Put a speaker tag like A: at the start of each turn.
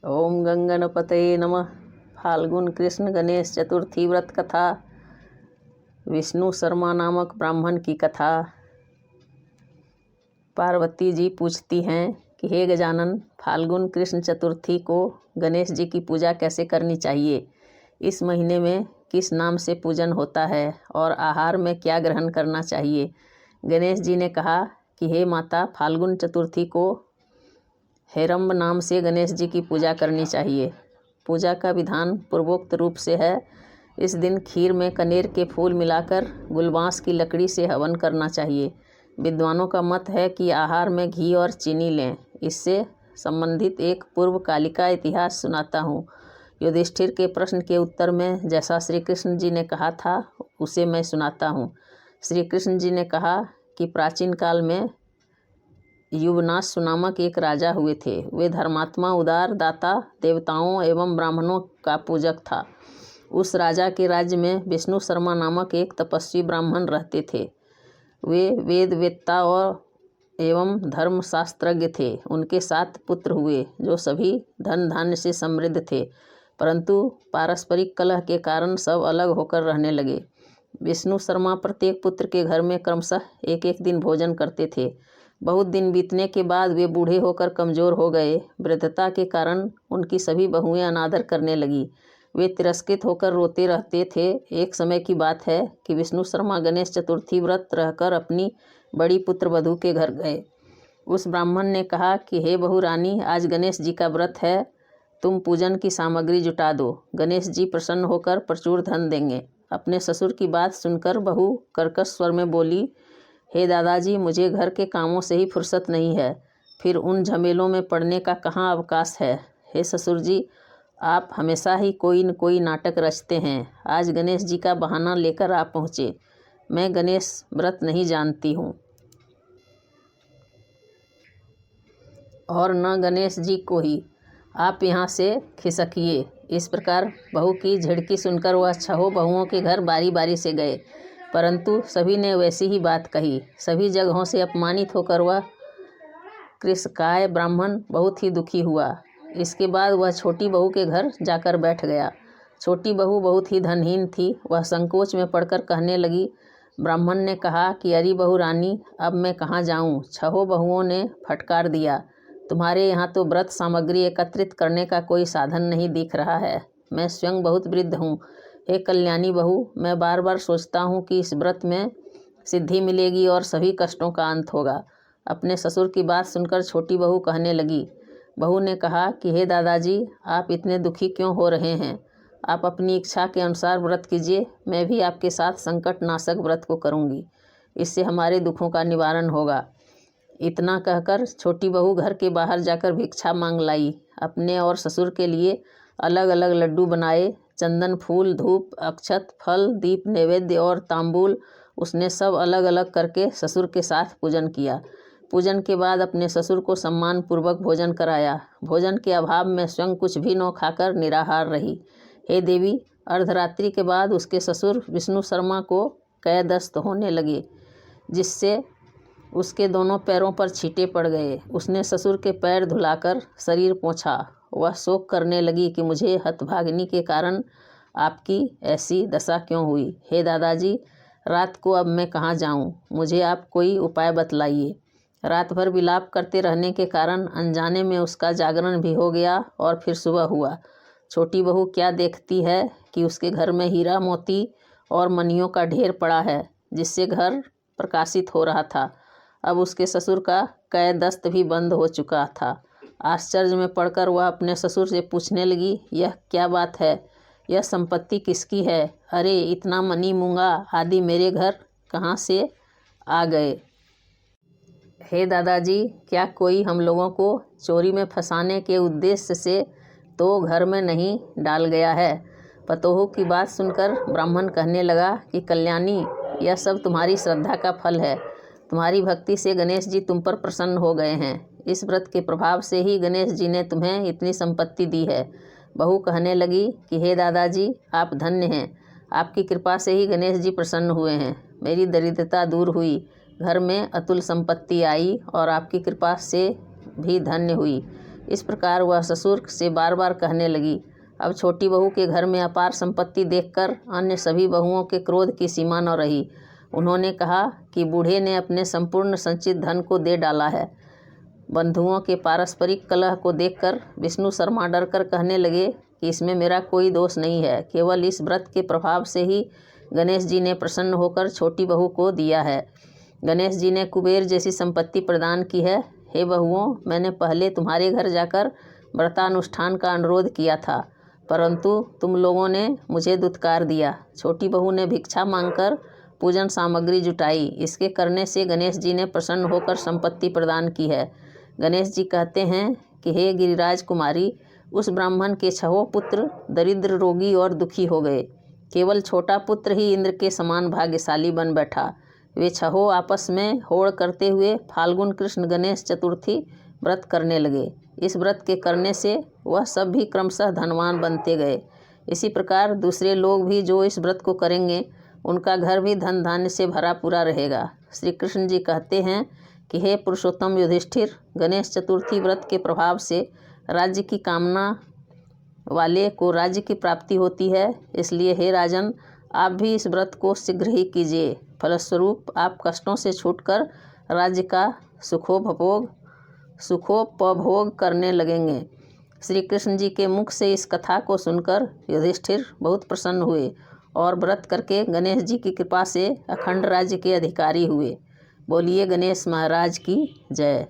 A: ओम गंगणपतये नमः। फाल्गुन कृष्ण गणेश चतुर्थी व्रत कथा। विष्णु शर्मा नामक ब्राह्मण की कथा। पार्वती जी पूछती हैं कि हे गजानन, फाल्गुन कृष्ण चतुर्थी को गणेश जी की पूजा कैसे करनी चाहिए, इस महीने में किस नाम से पूजन होता है और आहार में क्या ग्रहण करना चाहिए। गणेश जी ने कहा कि हे माता, फाल्गुन चतुर्थी को हेरम्ब नाम से गणेश जी की पूजा करनी चाहिए। पूजा का विधान पूर्वोक्त रूप से है। इस दिन खीर में कनेर के फूल मिलाकर गुलबांस की लकड़ी से हवन करना चाहिए। विद्वानों का मत है कि आहार में घी और चीनी लें। इससे संबंधित एक पूर्व कालिका इतिहास सुनाता हूँ। युधिष्ठिर के प्रश्न के उत्तर में जैसा श्री कृष्ण जी ने कहा था उसे मैं सुनाता हूँ। श्री कृष्ण जी ने कहा कि प्राचीन काल में युवनाश नामक एक राजा हुए थे। वे धर्मात्मा, उदार, दाता, देवताओं एवं ब्राह्मणों का पूजक था। उस राजा के राज्य में विष्णु शर्मा नामक एक तपस्वी ब्राह्मण रहते थे। वे वेद वेत्ता और एवं धर्मशास्त्रज्ञ थे। उनके 7 पुत्र हुए जो सभी धन धान्य से समृद्ध थे, परंतु पारस्परिक कलह के कारण सब अलग होकर रहने लगे। विष्णु शर्मा प्रत्येक पुत्र के घर में क्रमशः एक एक दिन भोजन करते थे। बहुत दिन बीतने के बाद वे बूढ़े होकर कमज़ोर हो गए। वृद्धता के कारण उनकी सभी बहुएं अनादर करने लगी। वे तिरस्कृत होकर रोते रहते थे। एक समय की बात है कि विष्णु शर्मा गणेश चतुर्थी व्रत रहकर अपनी बड़ी पुत्र वधू के घर गए। उस ब्राह्मण ने कहा कि हे बहू रानी, आज गणेश जी का व्रत है, तुम पूजन की सामग्री जुटा दो। गणेश जी प्रसन्न होकर प्रचुर धन देंगे। अपने ससुर की बात सुनकर बहू कर्कश स्वर में बोली, हे दादाजी, मुझे घर के कामों से ही फुर्सत नहीं है, फिर उन झमेलों में पड़ने का कहाँ अवकाश है। हे ससुर जी, आप हमेशा ही कोई न कोई नाटक रचते हैं। आज गणेश जी का बहाना लेकर आप पहुँचे। मैं गणेश व्रत नहीं जानती हूँ और न गणेश जी को ही। आप यहाँ से खिसकिए। इस प्रकार बहू की झिड़की सुनकर वह 6 बहुओं के घर बारी बारी से गए, परंतु सभी ने वैसी ही बात कही। सभी जगहों से अपमानित होकर वह कृषकाय ब्राह्मण बहुत ही दुखी हुआ। इसके बाद वह छोटी बहू के घर जाकर बैठ गया। छोटी बहू बहुत ही धनहीन थी। वह संकोच में पड़कर कहने लगी। ब्राह्मण ने कहा कि अरे बहू रानी, अब मैं कहाँ जाऊँ। 6 बहुओं ने फटकार दिया, तुम्हारे यहाँ तो व्रत सामग्री एकत्रित करने का कोई साधन नहीं दिख रहा है। मैं स्वयं बहुत वृद्ध हूँ। हे कल्याणी बहू, मैं बार बार सोचता हूँ कि इस व्रत में सिद्धि मिलेगी और सभी कष्टों का अंत होगा। अपने ससुर की बात सुनकर छोटी बहू कहने लगी। बहू ने कहा कि हे दादाजी, आप इतने दुखी क्यों हो रहे हैं। आप अपनी इच्छा के अनुसार व्रत कीजिए। मैं भी आपके साथ संकट नाशक व्रत को करूँगी। इससे हमारे दुखों का निवारण होगा। इतना कहकर छोटी बहू घर के बाहर जाकर भिक्षा मांग लाई। अपने और ससुर के लिए अलग अलग लड्डू बनाए। चंदन, फूल, धूप, अक्षत, फल, दीप, नैवेद्य और तांबूल उसने सब अलग अलग करके ससुर के साथ पूजन किया। पूजन के बाद अपने ससुर को सम्मान पूर्वक भोजन कराया। भोजन के अभाव में स्वयं कुछ भी न खाकर निराहार रही। हे देवी, अर्धरात्रि के बाद उसके ससुर विष्णु शर्मा को कैदस्त होने लगे, जिससे उसके दोनों पैरों पर छींटे पड़ गए। उसने ससुर के पैर धुलाकर शरीर पोंछा। वह शोक करने लगी कि मुझे हतभागिनी के कारण आपकी ऐसी दशा क्यों हुई। हे दादाजी, रात को अब मैं कहाँ जाऊँ, मुझे आप कोई उपाय बतलाइए। रात भर विलाप करते रहने के कारण अनजाने में उसका जागरण भी हो गया और फिर सुबह हुआ। छोटी बहू क्या देखती है कि उसके घर में हीरा मोती और मणियों का ढेर पड़ा है, जिससे घर प्रकाशित हो रहा था। अब उसके ससुर का कैदस्त भी बंद हो चुका था। आश्चर्य में पड़कर वह अपने ससुर से पूछने लगी, यह क्या बात है, यह संपत्ति किसकी है। अरे, इतना मणि, मूंगा आदि मेरे घर कहाँ से आ गए। हे दादाजी, क्या कोई हम लोगों को चोरी में फंसाने के उद्देश्य से तो घर में नहीं डाल गया है। पतोहू की बात सुनकर ब्राह्मण कहने लगा कि कल्याणी, यह सब तुम्हारी श्रद्धा का फल है। तुम्हारी भक्ति से गणेश जी तुम पर प्रसन्न हो गए हैं। इस व्रत के प्रभाव से ही गणेश जी ने तुम्हें इतनी संपत्ति दी है। बहू कहने लगी कि हे दादाजी, आप धन्य हैं। आपकी कृपा से ही गणेश जी प्रसन्न हुए हैं। मेरी दरिद्रता दूर हुई, घर में अतुल संपत्ति आई और आपकी कृपा से भी धन्य हुई। इस प्रकार वह ससुर से बार बार कहने लगी। अब छोटी बहू के घर में अपार संपत्ति देखकर अन्य सभी बहुओं के क्रोध की सीमा न रही। उन्होंने कहा कि बूढ़े ने अपने संपूर्ण संचित धन को दे डाला है। बंधुओं के पारस्परिक कलह को देखकर विष्णु शर्मा डरकर कहने लगे कि इसमें मेरा कोई दोष नहीं है, केवल इस व्रत के प्रभाव से ही गणेश जी ने प्रसन्न होकर छोटी बहू को दिया है। गणेश जी ने कुबेर जैसी संपत्ति प्रदान की है। हे बहुओं, मैंने पहले तुम्हारे घर जाकर व्रतानुष्ठान का अनुरोध किया था, परंतु तुम लोगों ने मुझे दुत्कार दिया। छोटी बहू ने भिक्षा मांगकर पूजन सामग्री जुटाई। इसके करने से गणेश जी ने प्रसन्न होकर संपत्ति प्रदान की है। गणेश जी कहते हैं कि हे गिरिराज कुमारी, उस ब्राह्मण के 6 पुत्र दरिद्र, रोगी और दुखी हो गए। केवल छोटा पुत्र ही इंद्र के समान भाग्यशाली बन बैठा। वे 6 आपस में होड़ करते हुए फाल्गुन कृष्ण गणेश चतुर्थी व्रत करने लगे। इस व्रत के करने से वह सब भी क्रमशः धनवान बनते गए। इसी प्रकार दूसरे लोग भी जो इस व्रत को करेंगे, उनका घर भी धन धान्य से भरा पूरा रहेगा। श्री कृष्ण जी कहते हैं कि हे पुरुषोत्तम युधिष्ठिर, गणेश चतुर्थी व्रत के प्रभाव से राज्य की कामना वाले को राज्य की प्राप्ति होती है। इसलिए हे राजन, आप भी इस व्रत को शीघ्र ही कीजिए। फलस्वरूप आप कष्टों से छूटकर राज्य का सुखोपभोग करने लगेंगे। श्री कृष्ण जी के मुख से इस कथा को सुनकर युधिष्ठिर बहुत प्रसन्न हुए और व्रत करके गणेश जी की कृपा से अखंड राज्य के अधिकारी हुए। बोलिए गणेश महाराज की जय।